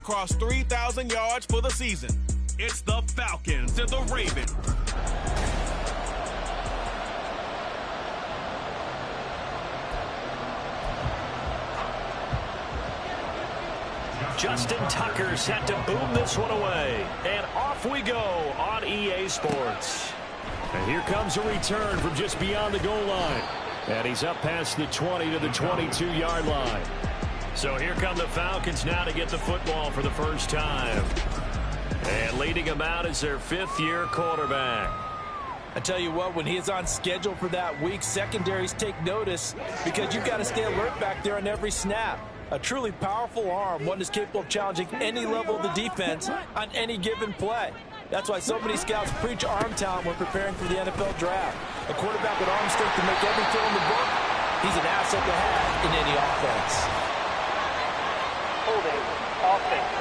across 3,000 yards for the season. It's the Falcons and the Ravens. Justin Tucker set to boom this one away. And off we go on EA Sports. And here comes a return from just beyond the goal line. And he's up past the 20 to the 22-yard line. So here come the Falcons now to get the football for the first time. And leading them out is their fifth-year quarterback. I tell you what, when he is on schedule for that week, secondaries take notice because you've got to stay alert back there on every snap. A truly powerful arm, one that's capable of challenging any level of the defense on any given play. That's why so many scouts preach arm talent when preparing for the NFL draft. A quarterback with arm strength to make every throw in the book, he's an asset to have in any offense. Holding, offense.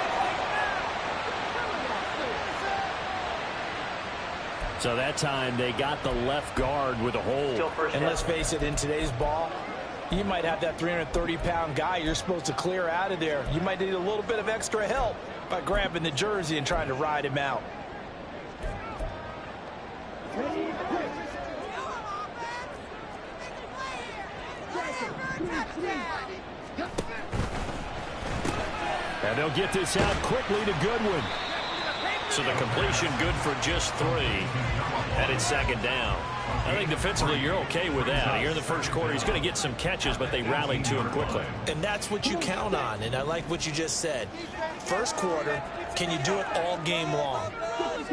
So that time they got the left guard with a hold. And let's face it, in today's ball, you might have that 330-pound guy you're supposed to clear out of there. You might need a little bit of extra help by grabbing the jersey and trying to ride him out. And they'll get this out quickly to Goodwin. So the completion good for just 3. And it's second down. I think defensively you're okay with that. Here in the first quarter, he's going to get some catches, but they rallied to him quickly. And that's what you count on, and I like what you just said. First quarter, can you do it all game long?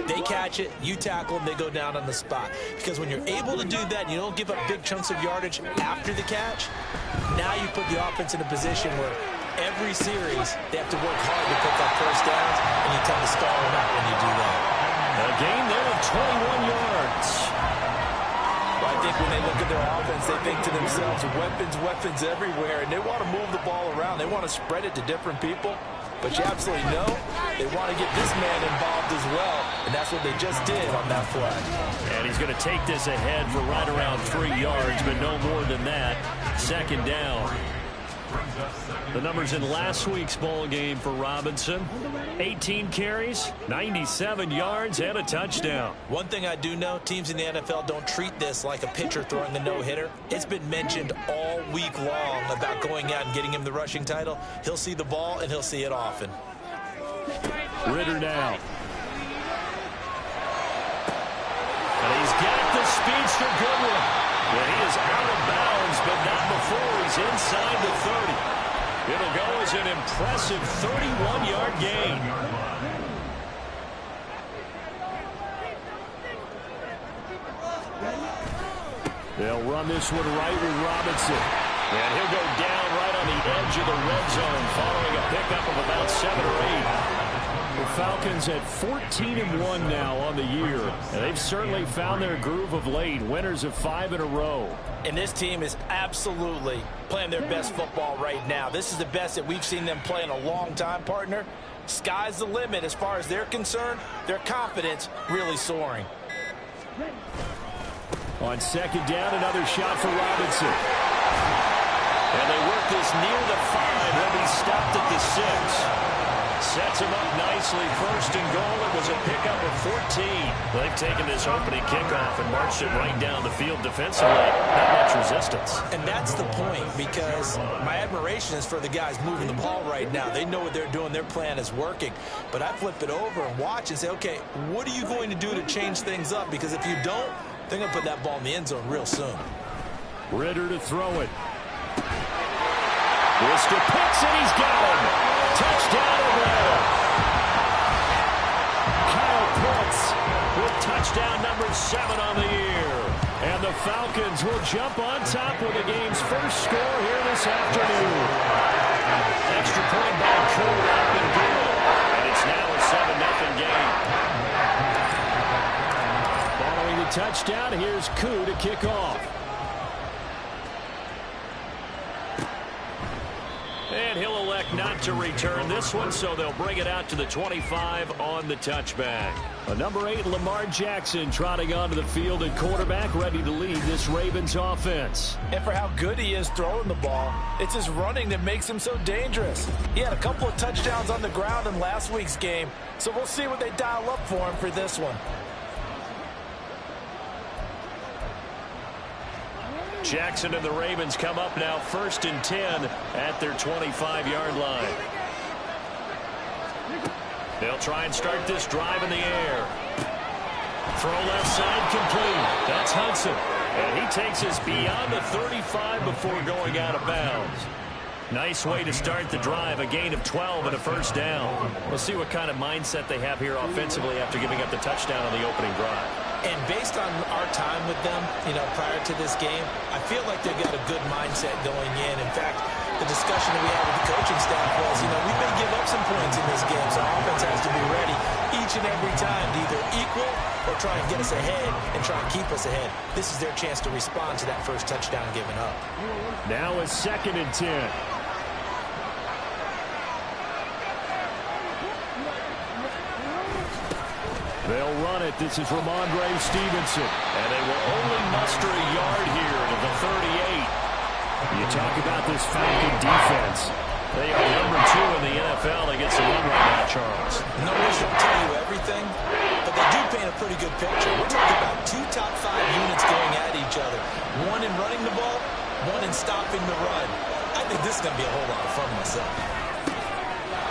They catch it, you tackle them, they go down on the spot. Because when you're able to do that and you don't give up big chunks of yardage after the catch, now you put the offense in a position where every series they have to work hard to pick up first downs, and you tend to stall them out when you do that. A gain there of 21 yards. Well, I think when they look at their offense, they think to themselves, weapons everywhere, and they want to move the ball around. They want to spread it to different people. But you absolutely know they want to get this man involved as well, and that's what they just did on that play. And he's going to take this ahead for right around 3 yards, but no more than that. Second down. The numbers in last week's bowl game for Robinson: 18 carries, 97 yards, and a touchdown. One thing I do know, teams in the NFL don't treat this like a pitcher throwing the no-hitter. It's been mentioned all week long about going out and getting him the rushing title. He'll see the ball, and he'll see it often. Ritter now. And he's got the speedster Goodwin. And he is out of bounds, but not before he's inside the 30. It'll go as an impressive 31-yard gain. They'll run this one right with Robinson. And he'll go down right on the edge of the red zone following a pickup of about 7 or 8. The Falcons at 14-1 now on the year, and they've certainly found their groove of late, winners of 5 in a row. And this team is absolutely playing their best football right now. This is the best that we've seen them play in a long time, partner. Sky's the limit as far as they're concerned. Their confidence really soaring. On second down, another shot for Robinson. And they work this near the 5. He'll be stopped at the 6. Sets him up nicely. First and goal. It was a pickup of 14. They've taken this opening kickoff and marched it right down the field defensively. Not much resistance. And that's the point, because my admiration is for the guys moving the ball right now. They know what they're doing. Their plan is working. But I flip it over and watch and say, okay, what are you going to do to change things up? Because if you don't, they're going to put that ball in the end zone real soon. Ritter to throw it. Mr. Pitts, and he's got him. Touchdown overall. Kyle Pitts with touchdown number 7 on the year. And the Falcons will jump on top with the game's first score here this afternoon. Extra point by Cole up and good. And it's now a 7-0 game. Following the touchdown, here's Koo to kick off. And he'll elect elect not to return this one, so they'll bring it out to the 25 on the touchback. Number 8, Lamar Jackson, trotting onto the field at quarterback, ready to lead this Ravens offense. And for how good he is throwing the ball, it's his running that makes him so dangerous. He had a couple of touchdowns on the ground in last week's game, so we'll see what they dial up for him for this one. Jackson and the Ravens come up now 1st and 10 at their 25-yard line. They'll try and start this drive in the air. Throw left side complete. That's Hudson. And he takes us beyond the 35 before going out of bounds. Nice way to start the drive. A gain of 12 and a first down. We'll see what kind of mindset they have here offensively after giving up the touchdown on the opening drive. And based on our time with them, prior to this game, I feel like they've got a good mindset going in. In fact, the discussion that we had with the coaching staff was, we may give up some points in this game, so our offense has to be ready each and every time to either equal or try and get us ahead and try and keep us ahead. This is their chance to respond to that first touchdown given up. Now a 2nd and 10. They'll run it. This is Ramondre Stevenson. And they will only muster a yard here to the 38. You talk about this Falcon defense. They are number 2 in the NFL against the run right now, Charles. Numbers don't tell you everything, but they do paint a pretty good picture. We're talking about 2 top 5 units going at each other. One in running the ball, one in stopping the run. I think this is going to be a whole lot of fun myself.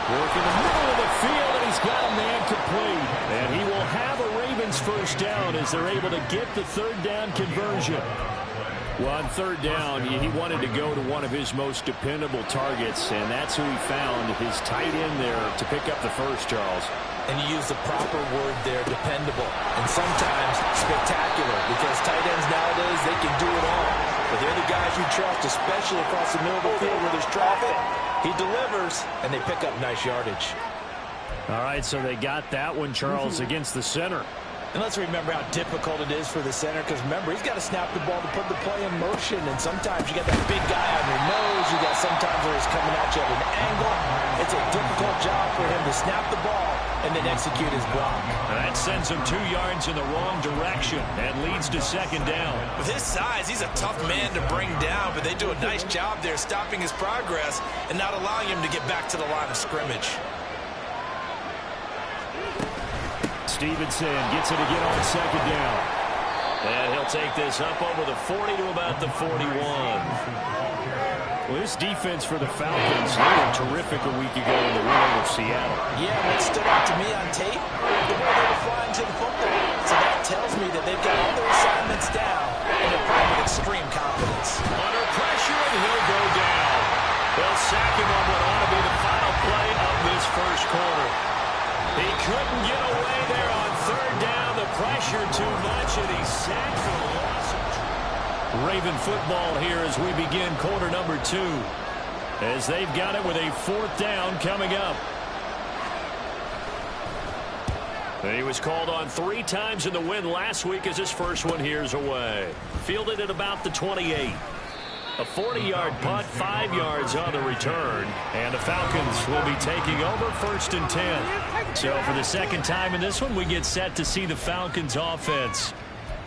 Working the middle of the field, and he's got a man complete. And he will have a Ravens first down as they're able to get the 3rd down conversion. Well, on 3rd down, he wanted to go to one of his most dependable targets, and that's who he found, his tight end there, to pick up the first, Charles. And you use the proper word there, dependable, and sometimes spectacular, because tight ends nowadays, they can do it all. But they're the guys you trust, especially across the middle of the field where there's traffic. He delivers, and they pick up nice yardage. All right, so they got that one, Charles, against the center. And let's remember how difficult it is for the center, because remember, he's got to snap the ball to put the play in motion, and sometimes you got that big guy on your nose, you got sometimes where he's coming at you at an angle. It's a difficult job for him to snap the ball and then execute his block. And that sends him 2 yards in the wrong direction and leads to 2nd down. With his size, he's a tough man to bring down, but they do a nice job there stopping his progress and not allowing him to get back to the line of scrimmage. Stevenson gets it again on 2nd down. And he'll take this up over the 40 to about the 41. Well, this defense for the Falcons, they were terrific a week ago in the win over Seattle. Yeah, what stood out to me on tape, the way they were flying to the football. So that tells me that they've got all their assignments down, and they're playing with extreme confidence. Under pressure, and he'll go down. They'll sack him on what ought to be the final play of this first quarter. He couldn't get away there on 3rd down. The pressure too much, and he's sacked for the loss. Raven football here as we begin quarter number 2. As they've got it with a 4th down coming up. He was called on 3 times in the win last week as his first one here's away. Fielded at about the 28. A 40-yard punt, 5 yards on the return. And the Falcons will be taking over 1st and 10. So for the 2nd time in this one, we get set to see the Falcons offense.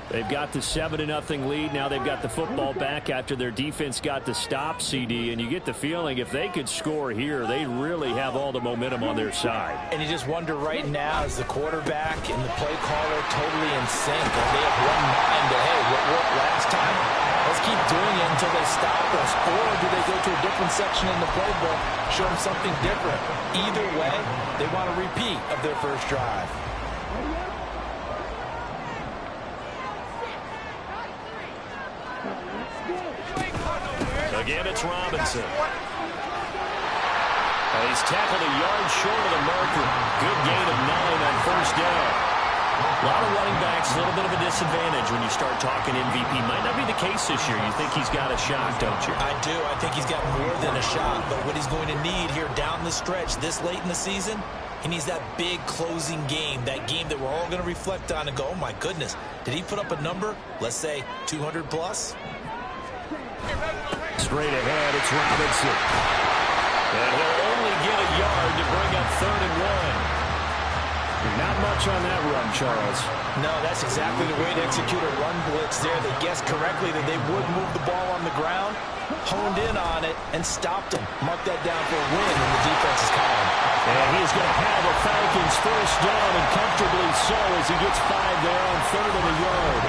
They've got the 7-0 lead. Now they've got the football back after their defense got the stop, CD. And you get the feeling if they could score here, they really have all the momentum on their side. And you just wonder right now, is the quarterback and the play caller totally in sync? Or they have one mind to, hey, what worked last time? Let's keep doing it until they stop us. Or do they go to a different section in the playbook, show them something different? Either way, they want a repeat of their first drive. Again, it's Robinson. He's tackled a yard short of the marker. Good gain of 9 on 1st down. A lot of running backs, a little bit of a disadvantage when you start talking MVP. Might not be the case this year. You think he's got a shot, don't you? I do. I think he's got more than a shot. But what he's going to need here down the stretch this late in the season, he needs that big closing game, that game that we're all going to reflect on and go, oh, my goodness, did he put up a number, let's say 200 plus? Straight ahead, it's Robinson. And he'll only yard to bring up 3rd and 1. Not much on that run, Charles. No, that's exactly the way to execute a run blitz there. They guessed correctly that they would move the ball on the ground, honed in on it, and stopped them. Mark that down for a win in the defense's column. And he's going to have a Falcons first down, and comfortably so as he gets 5 there on 3rd and a yard.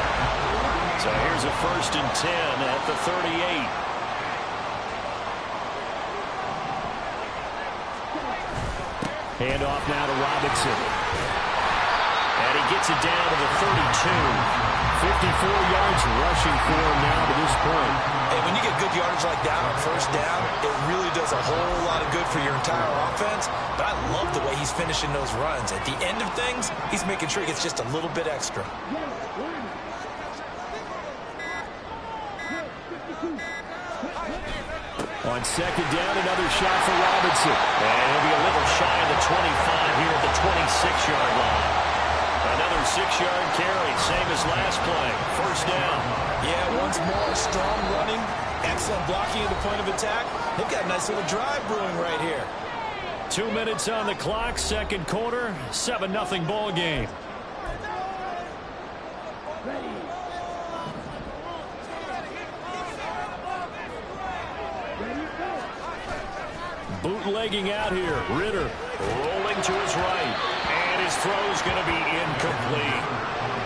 So here's a 1st and 10 at the 38. Hand off now to Robinson. And he gets it down to the 32. 54 yards rushing for him now to this point. Hey, when you get good yardage like that on 1st down, it really does a whole lot of good for your entire offense. But I love the way he's finishing those runs. At the end of things, he's making sure he gets just a little bit extra. On 2nd down, another shot for Robinson. And he'll be a little shy of the 25 here at the 26-yard line. Another 6-yard carry, same as last play. 1st down. Yeah, once more, strong running, excellent blocking at the point of attack. They've got a nice little drive brewing right here. 2 minutes on the clock, 2nd quarter, 7-0 ball game. Bootlegging out here. Ritter rolling to his right. And his throw's going to be incomplete.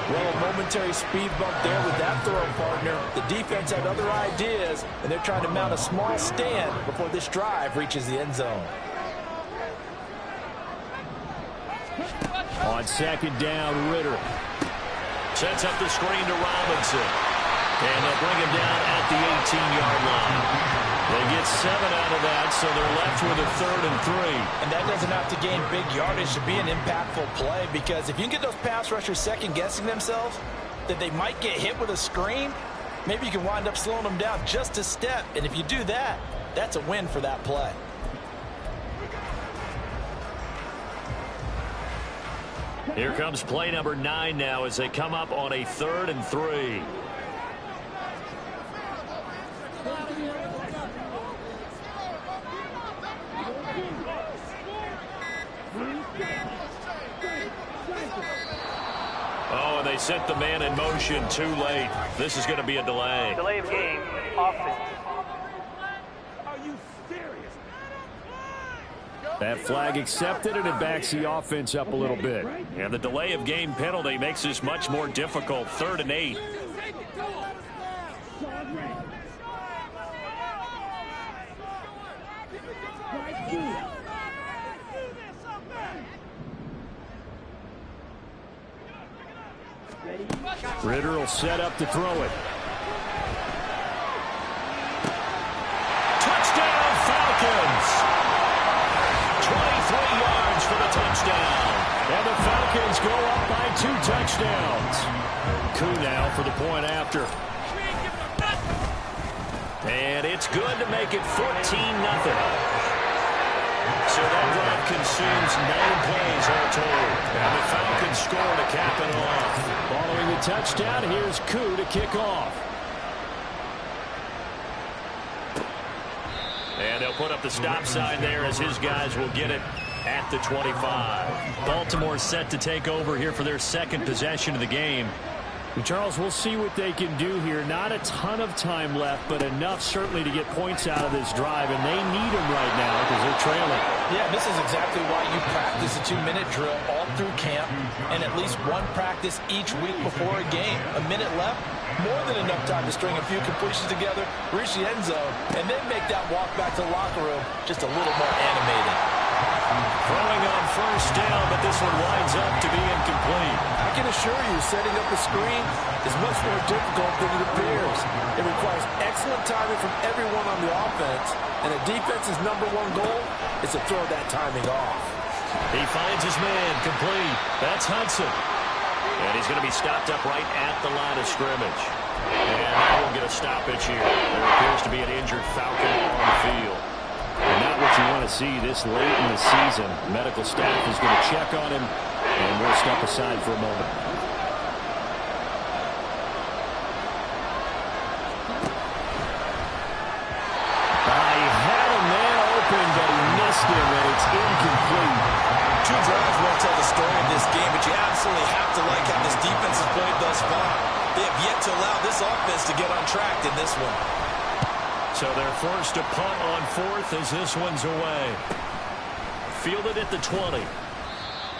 Well, a momentary speed bump there with that throw, partner. The defense had other ideas, and they're trying to mount a small stand before this drive reaches the end zone. On 2nd down, Ritter sets up the screen to Robinson. And they'll bring him down at the 18-yard line. They get 7 out of that, so they're left with a 3rd and 3. And that doesn't have to gain big yardage to be an impactful play, because if you can get those pass rushers second-guessing themselves, that they might get hit with a screen, maybe you can wind up slowing them down just a step. And if you do that, that's a win for that play. Here comes play number 9 now as they come up on a 3rd and 3. Oh, and they set the man in motion too late. This is going to be a delay. Delay of game, offense. Are you serious? That flag accepted, and it backs the offense up a little bit. And the delay of game penalty makes this much more difficult. 3rd and 8. Ritter will set up to throw it. Touchdown, Falcons! 23 yards for the touchdown. And the Falcons go up by 2 touchdowns. Coup now for the point after. And it's good to make it 14-0. So that drive consumes 9 plays all told. And the Falcons score to cap it off. Following the touchdown, here's Coup to kick off. And they'll put up the stop sign there as his guys will get it at the 25. Baltimore set to take over here for their 2nd possession of the game. And Charles, we'll see what they can do here. Not a ton of time left, but enough certainly to get points out of this drive, and they need them right now because they're trailing. Yeah, this is exactly why you practice a 2-minute drill all through camp and at least one practice each week before a game. A minute left, more than enough time to string a few completions together, reach the end zone, and then make that walk back to the locker room just a little more animated. Throwing on 1st down, but this one winds up to be incomplete. I can assure you, setting up a screen is much more difficult than it appears. It requires excellent timing from everyone on the offense, and a defense's #1 goal is to throw that timing off. He finds his man, complete. That's Hudson. And he's going to be stopped up right at the line of scrimmage. And now we'll get a stoppage here. There appears to be an injured Falcon on the field. And not what you want to see this late in the season. Medical staff is going to check on him, and we'll step aside for a moment. He had a man open, but he missed him, and it's incomplete. you absolutely have to like how this defense has played thus far. They have yet to allow this offense to get on track in this one. So they're forced to punt on fourth as this one's away. Fielded at the 20.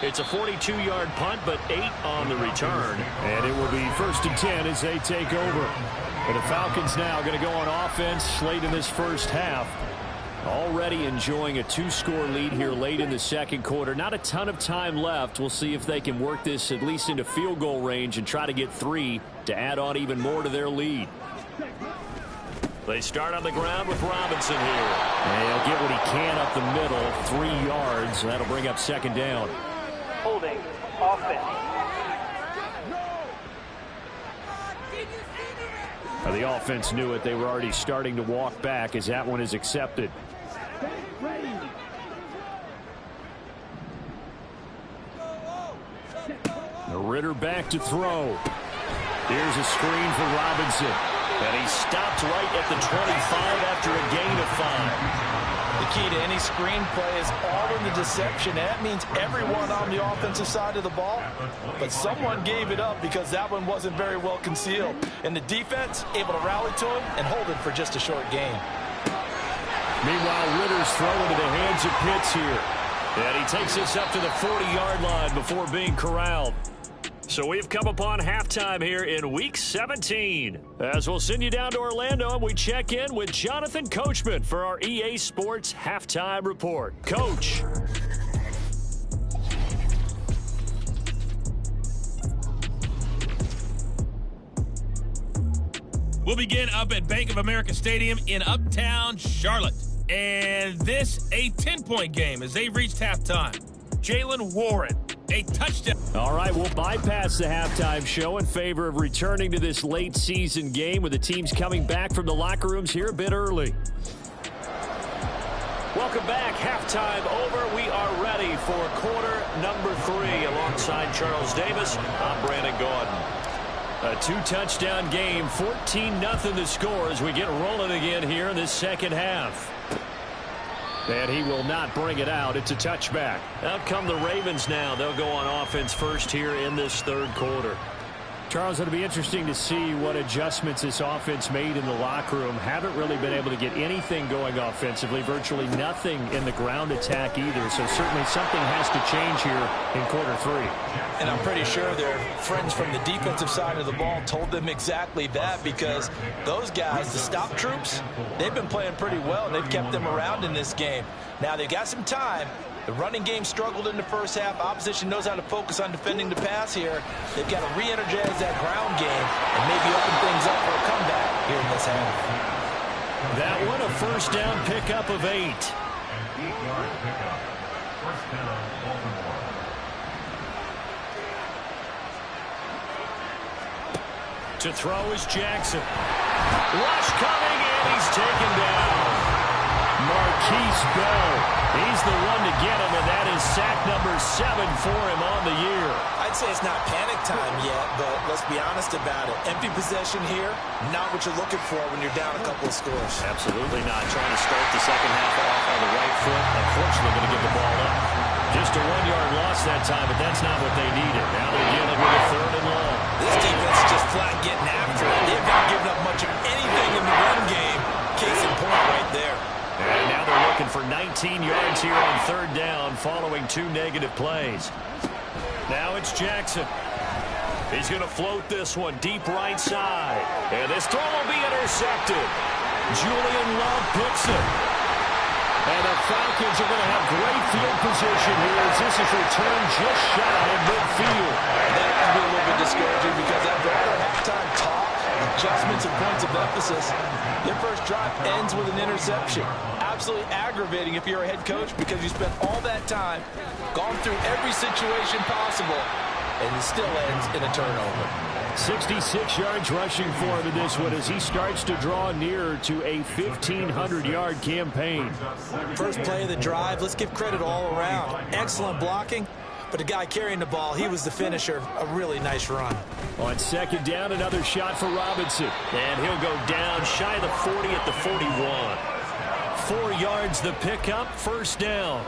It's a 42-yard punt, but 8 on the return. And it will be 1st and 10 as they take over. And the Falcons now going to go on offense late in this first half. Already enjoying a 2-score lead here late in the second quarter. Not a ton of time left. We'll see if they can work this at least into field goal range and try to get 3 to add on even more to their lead. They start on the ground with Robinson here. And he'll get what he can up the middle, 3 yards. That'll bring up 2nd down. Holding offense. The offense knew it. They were already starting to walk back as that one is accepted. Ritter back to throw. Here's a screen for Robinson. And he stopped right at the 25 after a gain of 5. The key to any screen play is all in the deception. That means everyone on the offensive side of the ball. But someone gave it up because that one wasn't very well concealed. And the defense able to rally to him and hold him for just a short gain. Meanwhile, Ritter's throwing to the hands of Pitts here. And he takes this up to the 40-yard line before being corralled. So we've come upon halftime here in Week 17. As we'll send you down to Orlando and we check in with Jonathan Coachman for our EA Sports Halftime Report. Coach. We'll begin up at Bank of America Stadium in Uptown Charlotte. And this a 10-point game as they've reached halftime. Jalen Warren, a touchdown. All right, we'll bypass the halftime show in favor of returning to this late season game with the teams coming back from the locker rooms here a bit early. Welcome back. Halftime over. We are ready for quarter number 3 alongside Charles Davis. I'm Brandon Gordon. A 2-touchdown game, 14-0 the score as we get rolling again here in this second half. And he will not bring it out. It's a touchback. Out come the Ravens now. They'll go on offense first here in this third quarter. Charles, it'll be interesting to see what adjustments this offense made in the locker room. Haven't really been able to get anything going offensively. Virtually nothing in the ground attack either. So certainly something has to change here in quarter 3. And I'm pretty sure their friends from the defensive side of the ball told them exactly that, because those guys, the stop troops, they've been playing pretty well. They've kept them around in this game. Now they've got some time. The running game struggled in the first half. Opposition knows how to focus on defending the pass here. They've got to re-energize that ground game and maybe open things up for a comeback here in this half. That one a first down pickup of 8. To throw is Jackson. Rush coming, and he's taken down. Marquise Bell. He's the one to get him, and that is sack number 7 for him on the year. I'd say it's not panic time yet, but let's be honest about it. Empty possession here, not what you're looking for when you're down a couple of scores. Absolutely not. Trying to start the second half off on the right foot. Unfortunately, going to give the ball up. Just a 1-yard loss that time, but that's not what they needed. Now they're dealing with a 3rd and long. This defense is just flat getting after it. They've not given up much of anything in the run game. Case in point right there. And now they're looking for 19 yards here on 3rd down following 2 negative plays. Now it's Jackson. He's going to float this one deep right side. And this throw will be intercepted. Julian Love picks it. And the Falcons are going to have great field position here as this is returned just shy of midfield. That can be a little bit discouraging because after all their halftime talk, adjustments and points of emphasis, their first drive ends with an interception. Absolutely aggravating if you're a head coach because you spent all that time, gone through every situation possible, and it still ends in a turnover. 66 yards rushing for him in this one as he starts to draw nearer to a 1,500-yard campaign. First play of the drive, let's give credit all around. Excellent blocking, but the guy carrying the ball, he was the finisher. A really nice run. On 2nd down, another shot for Robinson. And he'll go down shy of the 40 at the 41. 4 yards the pickup, 1st down.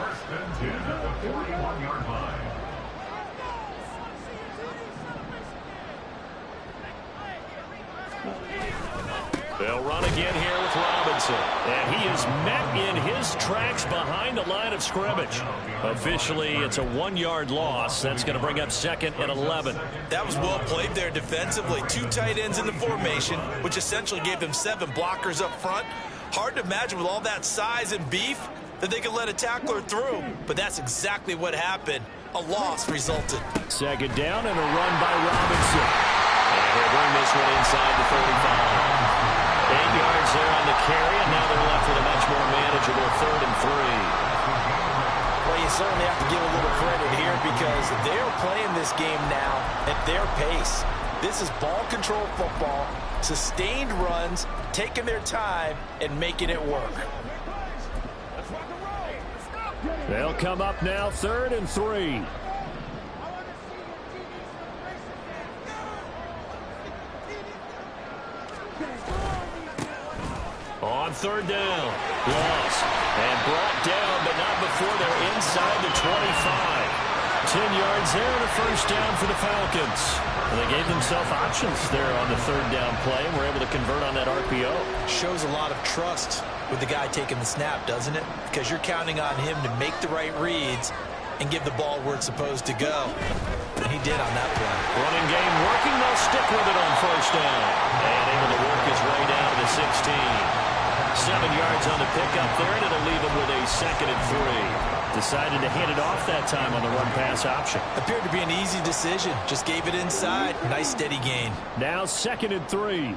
They'll run again here with Robinson. And he is met in his tracks behind the line of scrimmage. Officially, it's a 1-yard loss. That's going to bring up 2nd and 11. That was well played there defensively. 2 tight ends in the formation, which essentially gave them 7 blockers up front. Hard to imagine with all that size and beef that they could let a tackler through. But that's exactly what happened. A loss resulted. 2nd down and a run by Robinson. And he'll bring this one inside the 35. 8 yards there on the carry, and now they're left with a much more manageable 3rd and 3. Well, you certainly have to give a little credit here because they're playing this game now at their pace. This is ball control football, sustained runs, taking their time, and making it work. They'll come up now 3rd and 3. On 3rd down, loss, and brought down, but not before they're inside the 25. 10 yards there and a 1st down for the Falcons. And they gave themselves options there on the 3rd down play and were able to convert on that RPO. Shows a lot of trust with the guy taking the snap, doesn't it? Because you're counting on him to make the right reads and give the ball where it's supposed to go. And he did on that play. Running game working, they'll stick with it on 1st down. And able to work his way down to the 16. 7 yards on the pickup there, and it'll leave him with a 2nd and 3. Decided to hand it off that time on the run-pass option. Appeared to be an easy decision. Just gave it inside. Nice steady gain. Now 2nd and 3.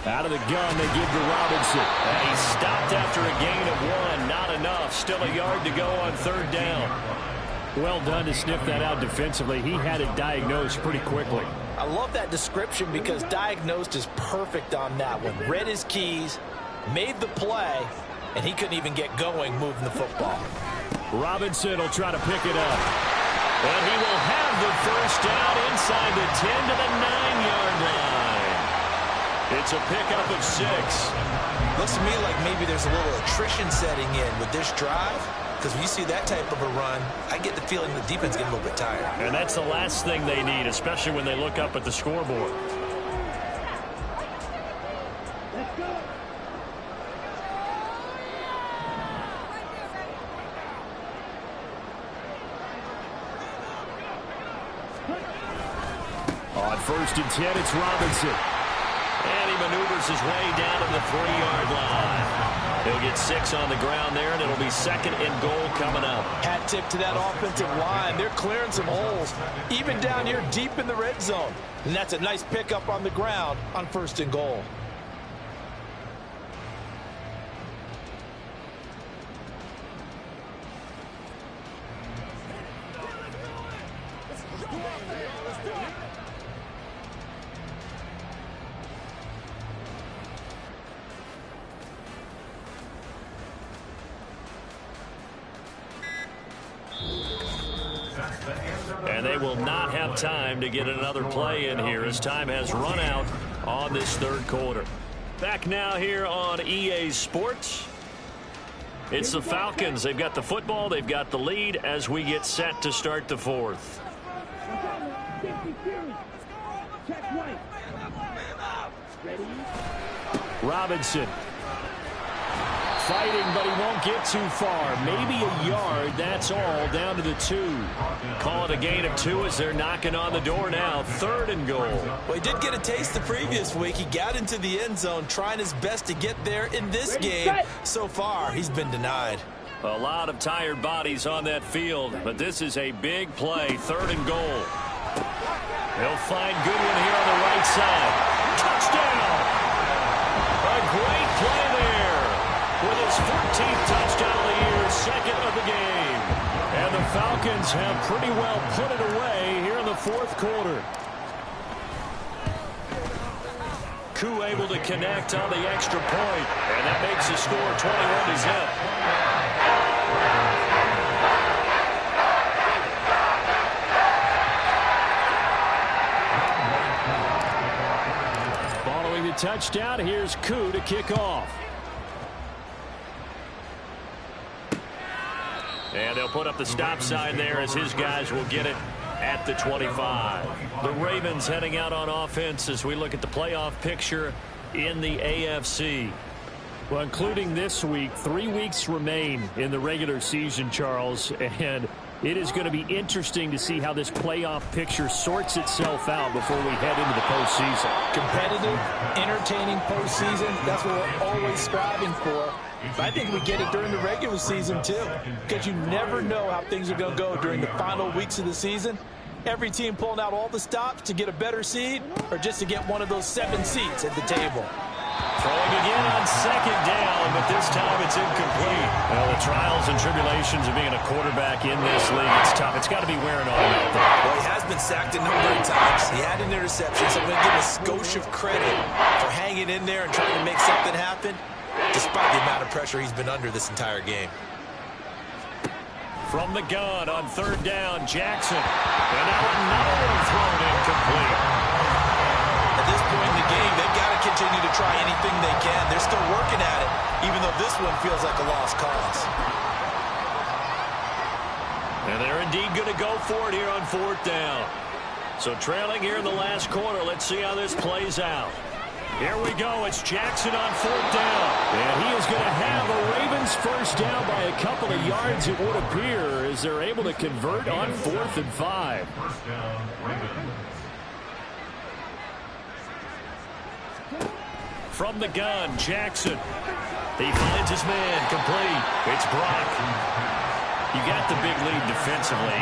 Out of the gun, they give to Robinson. And he stopped after a gain of 1. Not enough. Still a yard to go on 3rd down. Well done to sniff that out defensively. He had it diagnosed pretty quickly. I love that description because diagnosed is perfect on that one. Read his keys, made the play, and he couldn't even get going moving the football. Robinson will try to pick it up. And he will have the 1st down inside the 10 to the 9-yard line. It's a pickup of 6. Looks to me like maybe there's a little attrition setting in with this drive. Because when you see that type of a run, I get the feeling the defense is getting a little bit tired. And that's the last thing they need, especially when they look up at the scoreboard. On 1st and 10, it's Robinson. And he maneuvers his way down to the 3-yard line. He'll get 6 on the ground there, and it'll be 2nd and goal coming up. Hat tip to that offensive line. They're clearing some holes, even down here deep in the red zone. And that's a nice pickup on the ground on 1st and goal. And they will not have time to get another play in here as time has run out on this 3rd quarter. Back now here on EA Sports. It's the Falcons. They've got the football. They've got the lead as we get set to start the 4th. Robinson. Fighting, but he won't get too far. Maybe a yard, that's all, down to the 2. Call it a gain of 2 as they're knocking on the door now. 3rd and goal. Well, he did get a taste the previous week. He got into the end zone, trying his best to get there in this game. So far, he's been denied. A lot of tired bodies on that field, but this is a big play. 3rd and goal. They'll find Goodwin here on the right side. Touchdown! A great play there. With his 14th touchdown of the year, 2nd of the game. And the Falcons have pretty well put it away here in the 4th quarter. Koo able to connect on the extra point, and that makes the score 21-0. Following the touchdown, here's Koo to kick off. And they'll put up the stop sign there as his guys will get it at the 25. The Ravens heading out on offense as we look at the playoff picture in the AFC. Well, including this week, 3 weeks remain in the regular season, Charles, and it is going to be interesting to see how this playoff picture sorts itself out before we head into the postseason. Competitive, entertaining postseason, that's what we're always striving for. But I think we get it during the regular season, too, because you never know how things are going to go during the final weeks of the season. Every team pulling out all the stops to get a better seed or just to get one of those 7 seats at the table. Throwing again on second down, but this time it's incomplete. Well, the trials and tribulations of being a quarterback in this league, it's tough. It's got to be wearing on him out there. Well, he has been sacked a number of times. He had an interception, so I'm going to give him a skosh of credit for hanging in there and trying to make something happen, despite the amount of pressure he's been under this entire game. From the gun on third down, Jackson. And now another one thrown incomplete. At this point in the game, they've got to continue to try anything they can. They're still working at it, even though this one feels like a lost cause. And they're indeed going to go for it here on fourth down. So trailing here in the last quarter, let's see how this plays out. Here we go. It's Jackson on fourth down. And he is going to have a Ravens first down by a couple of yards, it would appear, as they're able to convert on 4th and 5. From the gun, Jackson. He finds his man, complete. It's Brock. You got the big lead defensively.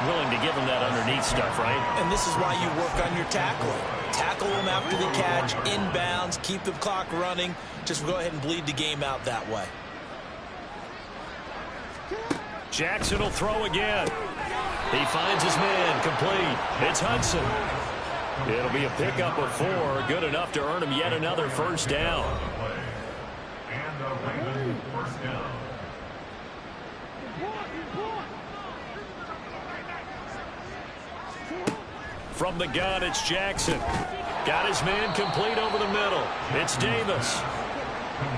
Willing to give him that underneath stuff, right? And this is why you work on your tackling. Tackle them after the catch, inbounds, keep the clock running. Just go ahead and bleed the game out that way. Jackson will throw again. He finds his man, complete. It's Hudson. It'll be a pickup of 4, good enough to earn him yet another first down. From the gun, it's Jackson. Got his man complete over the middle. It's Davis.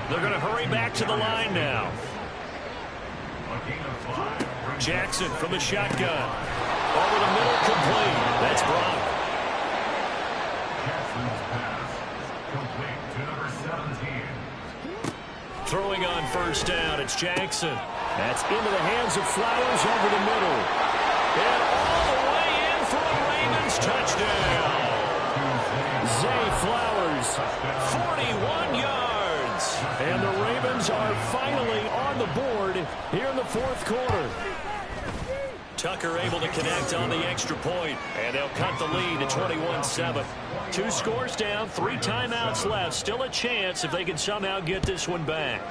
They're going to hurry back to the line now. Jackson from the shotgun. Over the middle, complete. That's Brock. Throwing on first down, it's Jackson. That's into the hands of Flowers over the middle. And all the way in for a Ravens touchdown. Zay Flowers, 41 yards. and the Ravens are finally on the board here in the 4th quarter. Tucker able to connect on the extra point, and they'll cut the lead to 21-7. 2 scores down, 3 timeouts left. Still a chance if they can somehow get this one back.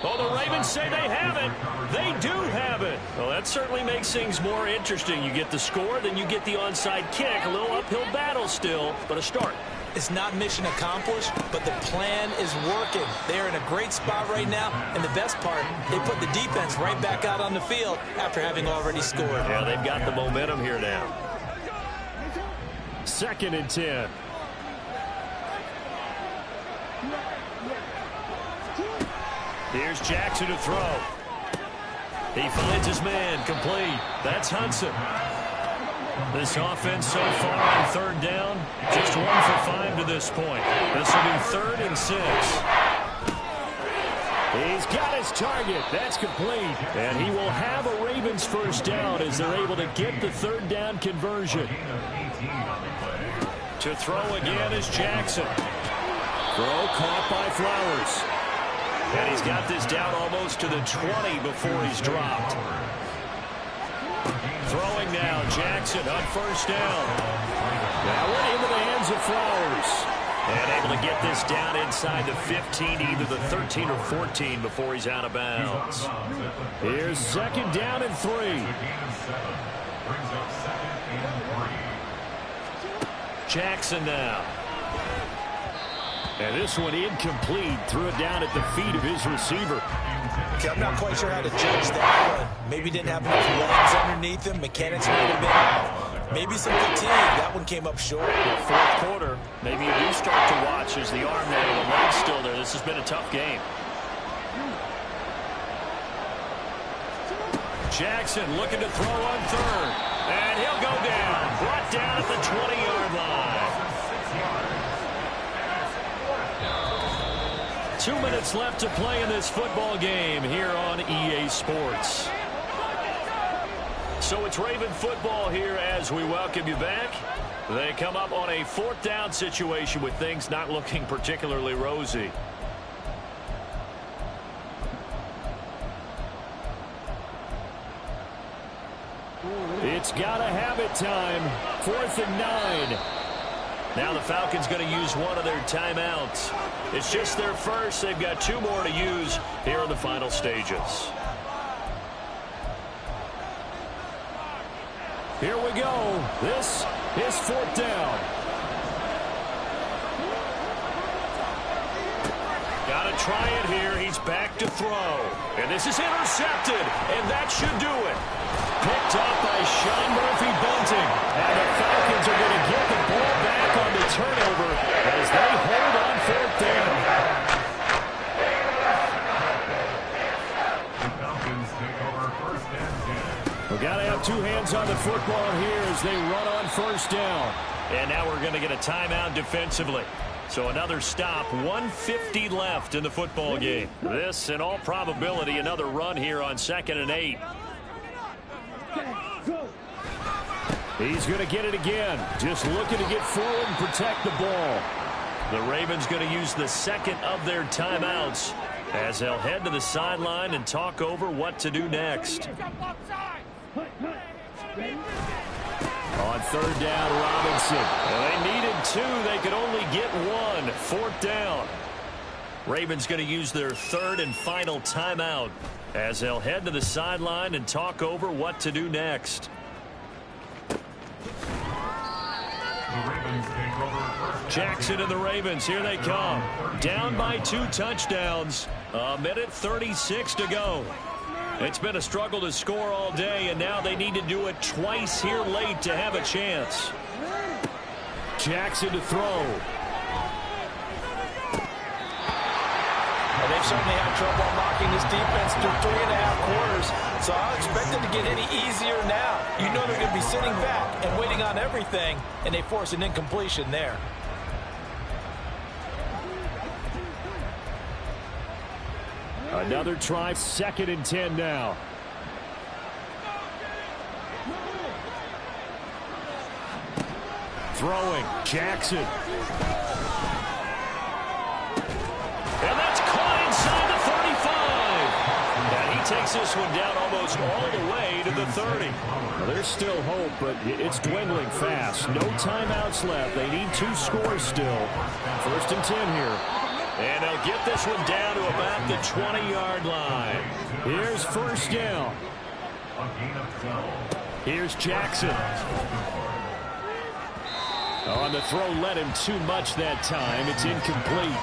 Oh, the Ravens say they have it. They do have it. Well, that certainly makes things more interesting. You get the score, then you get the onside kick. A little uphill battle still, but a start. It's not mission accomplished, but the plan is working. They're in a great spot right now, and the best part, they put the defense right back out on the field after having already scored. Yeah, they've got the momentum here now. 2nd and 10. Here's Jackson to throw. He finds his man, complete. That's Hudson. This offense so far on 3rd down, just 1 for 5 to this point. This will be 3rd and 6. He's got his target. That's complete. And he will have a Ravens first down as they're able to get the 3rd down conversion. To throw again is Jackson. Throw caught by Flowers. And he's got this down almost to the 20 before he's dropped. Throwing now, Jackson on first down. That went into the hands of Flowers. And able to get this down inside the 15, either the 13 or 14 before he's out of bounds. Here's 2nd down and 3. Jackson now. And this one incomplete. Threw it down at the feet of his receiver. Okay, I'm not quite sure how to judge that one. Maybe didn't have enough legs underneath him. Mechanics might have been off. Maybe some fatigue. That one came up short. 4th quarter, maybe you do start to watch as the arm there, the leg's still there. This has been a tough game. Jackson looking to throw on third. And he'll go down. Brought down at the 20-yard line. 2 minutes left to play in this football game here on EA Sports. So it's Raven football here as we welcome you back. They come up on a 4th down situation with things not looking particularly rosy. It's got to have it time. 4th and 9. Now the Falcons going to use one of their timeouts. It's just their first. They've got 2 more to use here in the final stages. Here we go. This is 4th down. Got to try it here. He's back to throw. And this is intercepted. And that should do it. Picked up by Sean Murphy Bunting. And the Falcons are going to get the ball back on the turnover as they hold on 4th down. We've got to have 2 hands on the football here as they run on 1st down. And now we're going to get a timeout defensively. So another stop, 1:50 left in the football game. This, in all probability, another run here on 2nd and 8. He's going to get it again. Just looking to get forward and protect the ball. The Ravens going to use the 2nd of their timeouts as they'll head to the sideline and talk over what to do next. On 3rd down, Robinson. Well, they needed 2. They could only get 1. 4th down. Ravens going to use their 3rd and final timeout as they'll head to the sideline and talk over what to do next. Jackson and the Ravens, here they come. Down by 2 touchdowns. 1:36 to go. It's been a struggle to score all day, and now they need to do it twice here late to have a chance. Jackson to throw. They've certainly had trouble unlocking this defense through 3.5 quarters, so I don't expect them to get any easier now. You know they're going to be sitting back and waiting on everything, and they force an incompletion there. Another try, 2nd and 10 now. Throwing, Jackson. And that's caught inside the 35. And he takes this one down almost all the way to the 30. Well, there's still hope, but it's dwindling fast. No timeouts left. They need 2 scores still. 1st and 10 here. And they'll get this one down to about the 20-yard line. Here's 1st down. Here's Jackson. On the throw, let him too much that time. It's incomplete.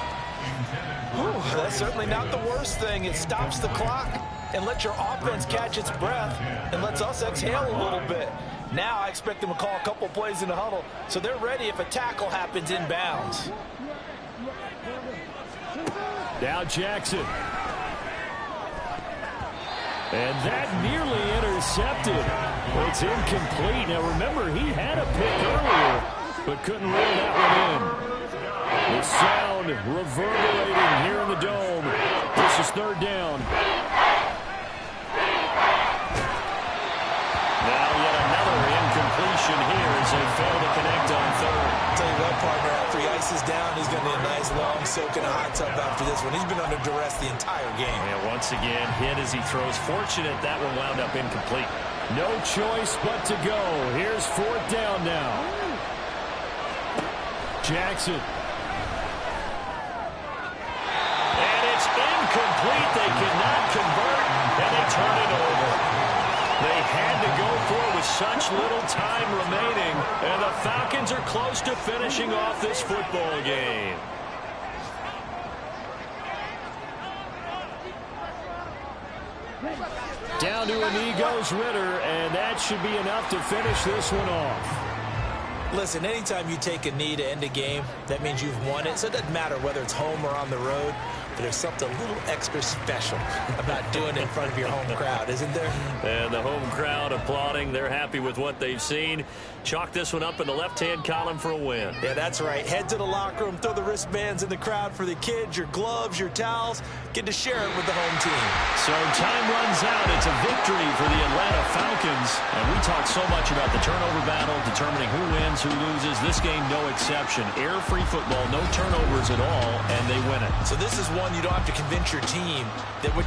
Ooh, that's certainly not the worst thing. It stops the clock and lets your offense catch its breath and lets us exhale a little bit. Now I expect them to call a couple plays in the huddle so they're ready if a tackle happens inbounds. Now Jackson. And that nearly intercepted. It's incomplete. Now remember, he had a pick earlier, but couldn't reel that one in. The sound reverberating here in the dome. This is 3rd down. Now yet another incompletion here as they fail to connect on 3rd. I'll tell you what, partner, after he ices down, he's going to need a nice long soak in a hot tub after this one. He's been under duress the entire game. And once again, hit as he throws. Fortunate that one wound up incomplete. No choice but to go. Here's 4th down now. Jackson. And it's incomplete. They cannot convert, and they turn it over. They had to go for it with such little time remaining, and the Falcons are close to finishing off this football game. Down to a knee goes Ritter, and that should be enough to finish this one off. Listen, anytime you take a knee to end a game, that means you've won it. So it doesn't matter whether it's home or on the road. but there's something a little extra special about doing it in front of your home crowd, isn't there? And the home crowd applauding. They're happy with what they've seen. Chalk this one up in the left-hand column for a win. Yeah, that's right. Head to the locker room, throw the wristbands in the crowd for the kids, your gloves, your towels. Get to share it with the home team. So time runs out. It's a victory for the Atlanta Falcons. And we talked so much about the turnover battle, determining who wins, who loses. This game, no exception. Air-free football, no turnovers at all, and they win it. So this is one you don't have to convince your team that what you're